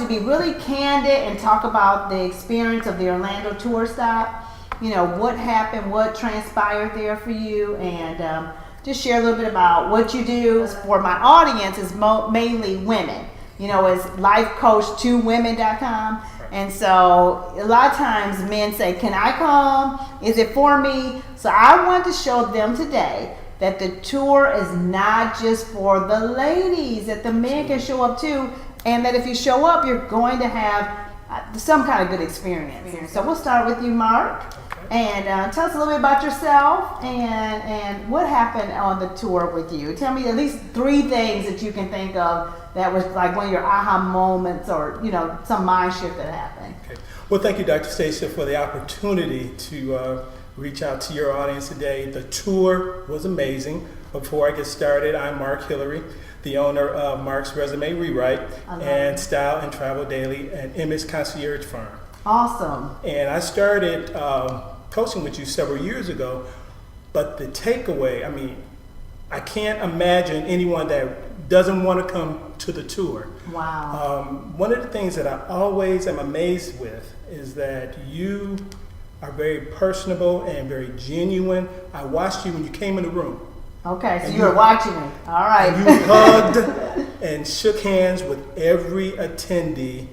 to be really candid and talk about the experience of the Orlando tour stop. You know, what happened, what transpired there for you, and just share a little bit about what you do. For my audience is mainly women. You know, it's lifecoach2women.com. And so a lot of times men say, can I come? Is it for me? So I want to show them today that the tour is not just for the ladies, that the men can show up too, and that if you show up, you're going to have some kind of good experience. So we'll start with you, Mark, and tell us a little bit about yourself and what happened on the tour with you. Tell me at least 3 things that you can think of that was like one of your aha moments, or some mind shift that happened. Okay. Well, thank you, Dr. Stacia, for the opportunity to reach out to your audience today. The tour was amazing. Before I get started, I'm Mark Hillary, the owner of Mark's Resume Rewrite and Style and Travel Daily, an image concierge firm. Awesome. And I started coaching with you several years ago, but the takeaway, I can't imagine anyone that doesn't want to come to the tour. Wow. One of the things that I always am amazed with is that you are very personable and very genuine. I watched you when you came in the room. Okay, so you were watching me. All right. You hugged and shook hands with every attendee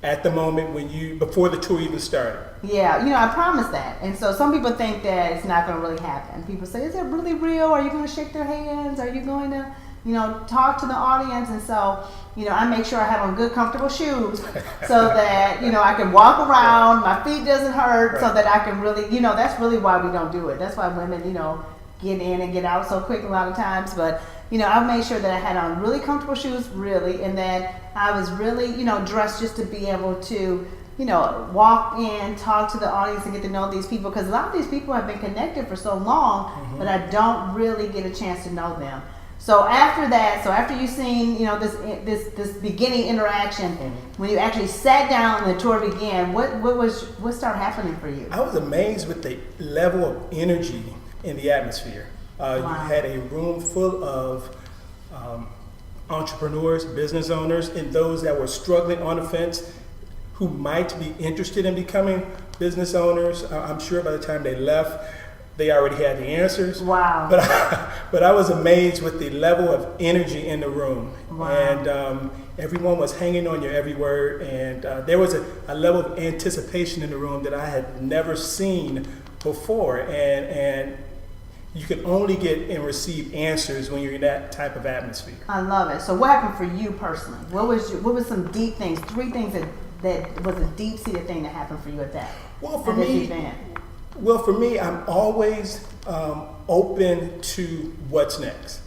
at the moment before the tour even started. Yeah, I promised that. And so some people think that it's not going to really happen. People say, is it really real? Are you going to shake their hands? Are you going to, talk to the audience? And so, I make sure I have on good, comfortable shoes so that, I can walk around, my feet doesn't hurt, so that I can really, that's really why we don't do it. That's why women, get in and get out so quick a lot of times. But, I made sure that I had on really comfortable shoes, really, and that I was really, dressed just to be able to, walk in, talk to the audience and get to know these people. Because a lot of these people have been connected for so long, but I don't really get a chance to know them. So after that, after you seen, this beginning interaction, when you actually sat down and the tour began, what started happening for you? I was amazed with the level of energy in the atmosphere. Wow. You had a room full of entrepreneurs, business owners, and those that were struggling on the fence who might be interested in becoming business owners. I'm sure by the time they left, they already had the answers. Wow. But I was amazed with the level of energy in the room. Wow. And everyone was hanging on your every word. And there was a level of anticipation in the room that I had never seen before. And you can only get and receive answers when you're in that type of atmosphere. I love it. So what happened for you personally? What was some deep things, 3 things that was a deep-seated thing that happened for you at that? Well, for me, I'm always open to what's next.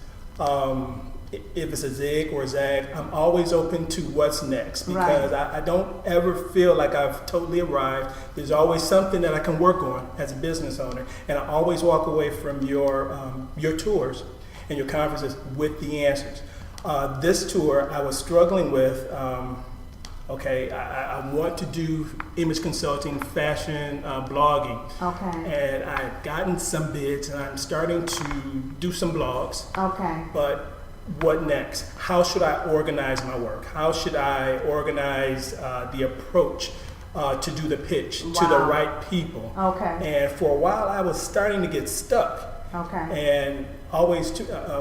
If it's a zig or a zag, I'm always open to what's next, because I don't ever feel like I've totally arrived. There's always something that I can work on as a business owner, and I always walk away from your tours and your conferences with the answers. This tour, I was struggling with. I want to do image consulting, fashion, blogging. Okay. And I've gotten some bids, and I'm starting to do some blogs. Okay. But what next? How should I organize my work? How should I organize the approach to do the pitch to the right people? Okay. And for a while, I was starting to get stuck. Okay. And always,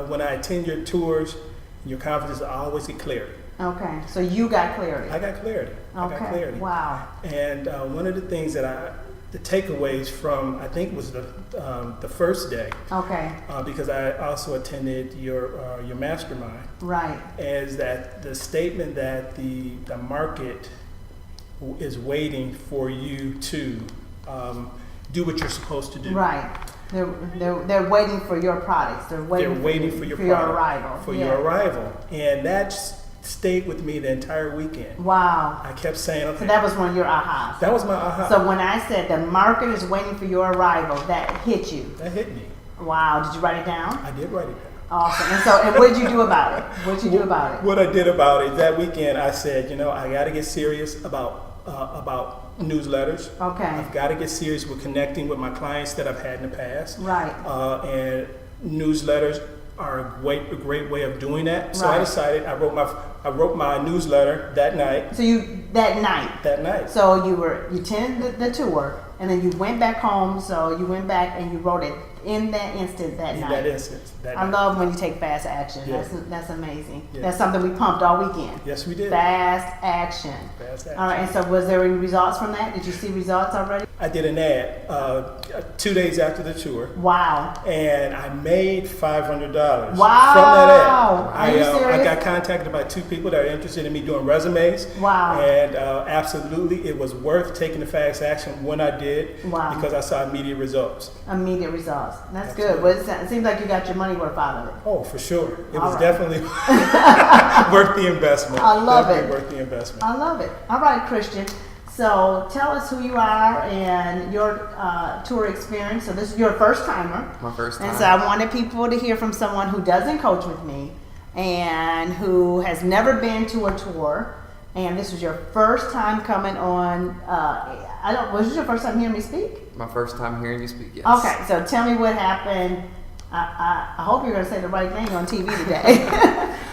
when I attend your tours, your conferences, I always get clarity. Okay, so you got clarity. I got clarity. Okay. I got clarity. Wow. And one of the things that the takeaways from, I think, was the first day. Okay. Because I also attended your mastermind. Right. Is that the statement that the market is waiting for you to do what you're supposed to do. Right. They're waiting for your products. They're waiting for your arrival. For your arrival, and that's stayed with me the entire weekend. Wow. I kept saying, okay. So that was one of your ahas. That was my aha. So when I said the market is waiting for your arrival, that hit you. That hit me. Wow. Did you write it down? I did write it down. Awesome. And what did you do about it? What did you do about it? What I did about it, that weekend, I said, I got to get serious about newsletters. Okay. I've got to get serious with connecting with my clients that I've had in the past. Right. And newsletters are a great way of doing that. So right. I decided, I wrote my I wrote my newsletter that night. So that night. So you attended the tour, and then you went back home. So you went back and you wrote it in that instant that night. In that instant. I love when you take fast action. Yeah. That's amazing. Yeah. That's something we pumped all weekend. Yes, we did. Fast action. All right. And so was there any results from that? Did you see results already? I did an ad 2 days after the tour. Wow. And I made $500 wow. from that ad. Are you serious? I got contacted by 2 people that are interested in me doing resumes. Wow. And absolutely, it was worth taking the fast action when I did. Wow. Because I saw immediate results. Immediate results. That's Absolutely. good. Well, it seems like you got your money worth out of it. Oh, for sure. It All was right. definitely worth the investment. I love definitely it. Worth the investment. I love it. All right, Christian. So tell us who you are and your tour experience. So this is your first timer. My first time. And so I wanted people to hear from someone who doesn't coach with me and who has never been to a tour. And this was your first time coming on. Was this your first time hearing me speak? My first time hearing you speak, yes. Okay, so tell me what happened. I hope you're going to say the right thing on TV today.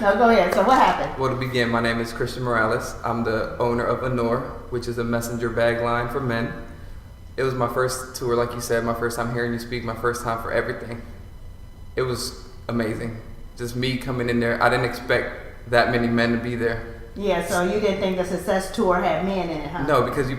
No, go ahead. So what happened? Well, to begin, my name is Christian Morales. I'm the owner of Honor, which is a messenger bag line for men. It was my first tour, like you said, my first time hearing you speak, my first time for everything. It was amazing. Just me coming in there. I didn't expect that many men to be there. Yeah, so you didn't think the Success Tour had men in it, huh? No, because you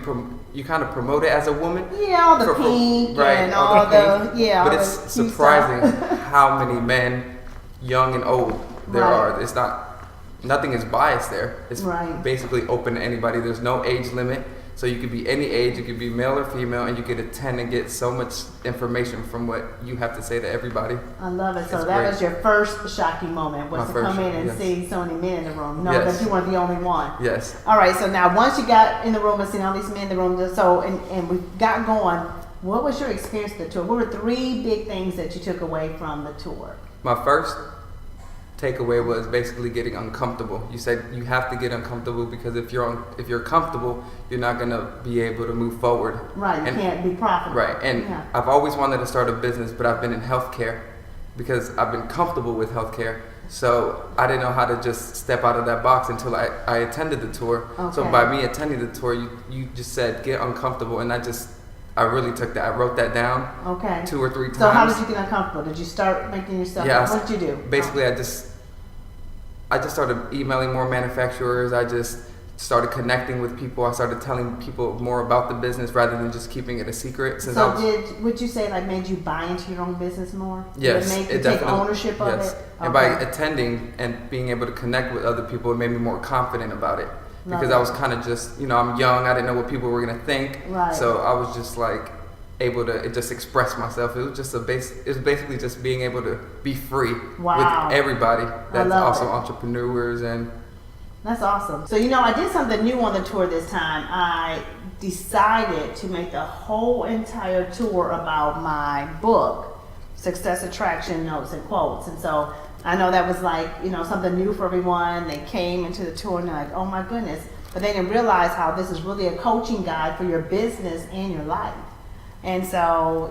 kind of promote it as a woman. Yeah, all the pink right, and all the, yeah. But all it's the cute surprising stuff. how many men, young and old, there Right. are. It's not, nothing is biased there. It's Right. basically open to anybody. There's no age limit. So you could be any age, you could be male or female, and you could attend and get so much information from what you have to say to everybody. I love it. So It's that great. was your first shocking moment, was My to first come in shock, and yes. see so many men in the room. No, Yes. that you weren't the only one. Yes. All right, so now once you got in the room and seen all these men in the room, and we got going, what was your experience of the tour? What were 3 big things that you took away from the tour? My first takeaway was basically getting uncomfortable. You said you have to get uncomfortable because if you're comfortable, you're not gonna be able to move forward. Right, you can't be profitable. Right, and Yeah. I've always wanted to start a business, but I've been in healthcare because I've been comfortable with healthcare. So I didn't know how to just step out of that box until I attended the tour. So Okay. by me attending the tour, you just said get uncomfortable, and I really took that. I wrote that down Okay. 2 or 3 times. So how did you get uncomfortable? Did you start making yourself? Yeah, What did you do? Basically, I just started emailing more manufacturers. I just started connecting with people. I started telling people more about the business rather than just keeping it a secret. Since Would you say made you buy into your own business more? Yes, Did it make you it take definitely- ownership of yes. it? And by attending and being able to connect with other people, it made me more confident about it. Love Because it. I was kind of just, I'm young. I didn't know what people were gonna think. Right. So I was just like able to just express myself. It was just it was basically just being able to be free Wow. with everybody. That's love also it. entrepreneurs and. That's awesome. So I did something new on the tour this time. I decided to make the whole entire tour about my book, Success Attraction Notes and Quotes. And so I know that was something new for everyone. They came into the tour and they're like, oh my goodness. But they didn't realize how this is really a coaching guide for your business and your life. And so,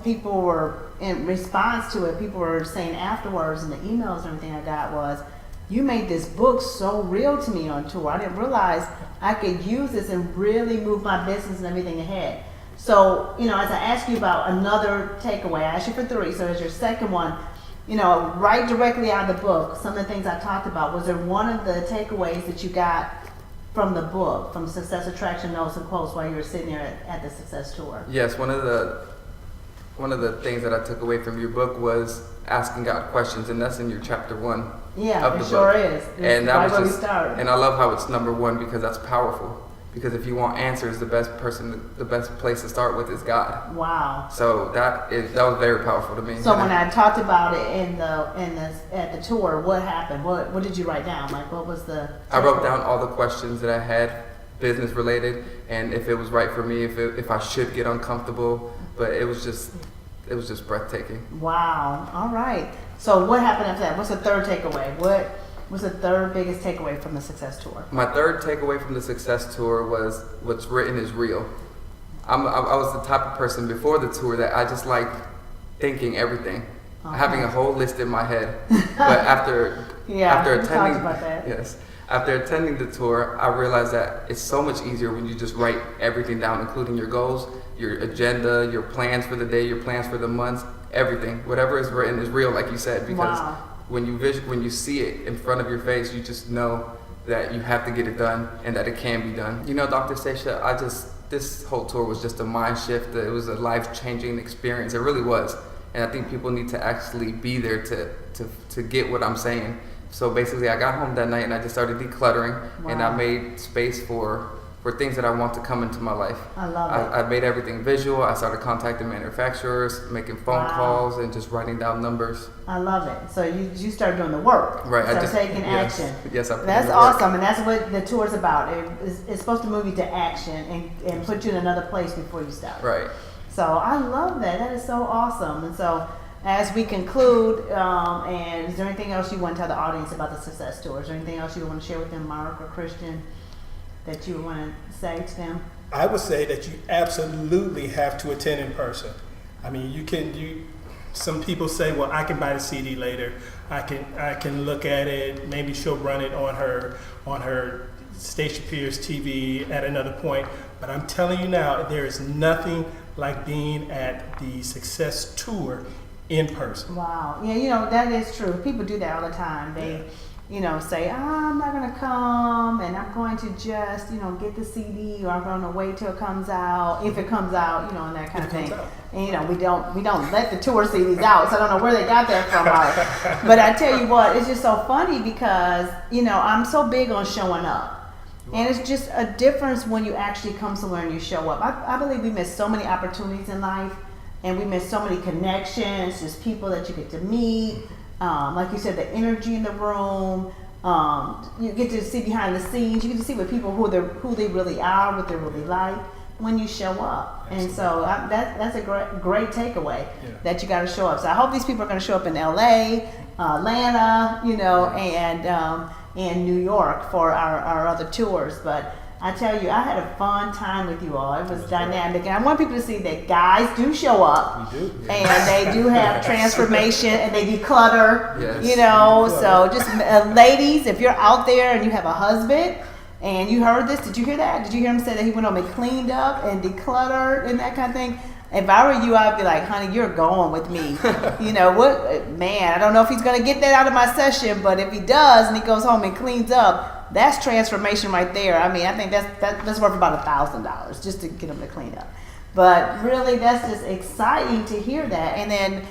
people were, in response to it, people were saying afterwards, and the emails and everything I got was, you made this book so real to me on tour. I didn't realize I could use this and really move my business and everything ahead. So, as I asked you about another takeaway, I asked you for 3. So as your second one, right directly out of the book, some of the things I talked about, was there one of the takeaways that you got from the book, from Success Attraction Notes and Quotes, while you were sitting there at the Success Tour? Yes, one of the things that I took away from your book was asking God questions, and that's in your chapter 1. Yeah, of it the sure book. is. And that right was where we just, started. and I love how it's number 1 because that's powerful. Because if you want answers, the best place to start with is God. Wow. So that was very powerful to me. So when I talked about it at the tour, what happened? What did you write down? What was the? I wrote down all the questions that I had, business related, and if it was right for me, if I should get uncomfortable. But it was just breathtaking. Wow. All right. So what happened after that? What's the third takeaway? What was the third biggest takeaway from the Success Tour? My third takeaway from the Success Tour was what's written is real. I was the type of person before the tour that I just like thinking everything, having a whole list in my head. But after Yeah, after we talked attending, about that. yes, After attending the tour, I realized that it's so much easier when you just write everything down, including your goals, your agenda, your plans for the day, your plans for the months, everything. Whatever is written is real, like you said, because when you see it in front of your face, you just know that you have to get it done and that it can be done. You know, Dr. Stacia, this whole tour was just a mind shift. It was a life-changing experience. It really was. And I think people need to actually be there to get what I'm saying. So basically, I got home that night and I just started decluttering, and I made space for things that I want to come into my life. I love it. I made everything visual. I started contacting manufacturers, making phone calls, and just writing down numbers. I love it. So you started doing the work. Right. Start taking action. Yes, that's awesome, and that's what the tour's about. It's supposed to move you to action and put you in another place before you start. Right. So I love that. That is so awesome. And so as we conclude, and is there anything else you want to tell the audience about the Success Tour? Is there anything else you want to share with them, Mark or Christian, that you want to say to them? I would say that you absolutely have to attend in person. I mean, some people say, well, I can buy the CD later. I can look at it. Maybe she'll run it on her Stacia Pierce TV at another point. But I'm telling you now, there is nothing like being at the Success Tour in person. Wow. Yeah, that is true. People do that all the time. They, say, I'm not going to come and I'm going to just, get the CD, or I'm going to wait till it comes out, if it comes out, and that kind of thing. And, we don't let the tour CDs out, so I don't know where they got that from. But I tell you what, it's just so funny because, I'm so big on showing up. And it's just a difference when you actually come somewhere and you show up. I believe we miss so many opportunities in life, and we miss so many connections, just people that you get to meet. Like you said, the energy in the room. You get to see behind the scenes. You get to see what people who they really are, what they're really like when you show up. Absolutely. And so that's a great takeaway, that you got to show up. So I hope these people are going to show up in LA, Atlanta, and New York for our other tours. But I tell you, I had a fun time with you all. It was dynamic. And I want people to see that guys do show up. We do. And they do have transformation, and they declutter. Yes. So just ladies, if you're out there and you have a husband and you heard this, did you hear that? Did you hear him say that he went home and cleaned up and decluttered and that kind of thing? If I were you, I'd be like, honey, you're going with me. Man, I don't know if he's going to get that out of my session, but if he does and he goes home and cleans up, that's transformation right there. I mean, I think that's worth about $1,000 just to get him to clean up. But really, that's just exciting to hear that. And then,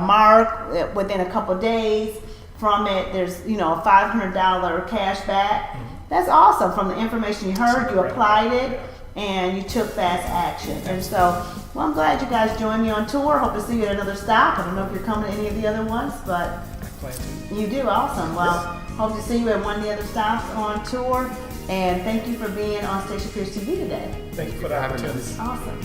Mark, within a couple of days from it, there's, a $500 cash back. Mm-hmm. That's awesome. From the information you heard, you applied it, and you took fast action. And so, I'm glad you guys joined me on tour. Hope to see you at another stop. I don't know if you're coming to any of the other ones, but you do. Awesome. Well, hope to see you at one of the other stops on tour. And thank you for being on Stacia Pierce TV today. Thank you for the opportunity. Awesome.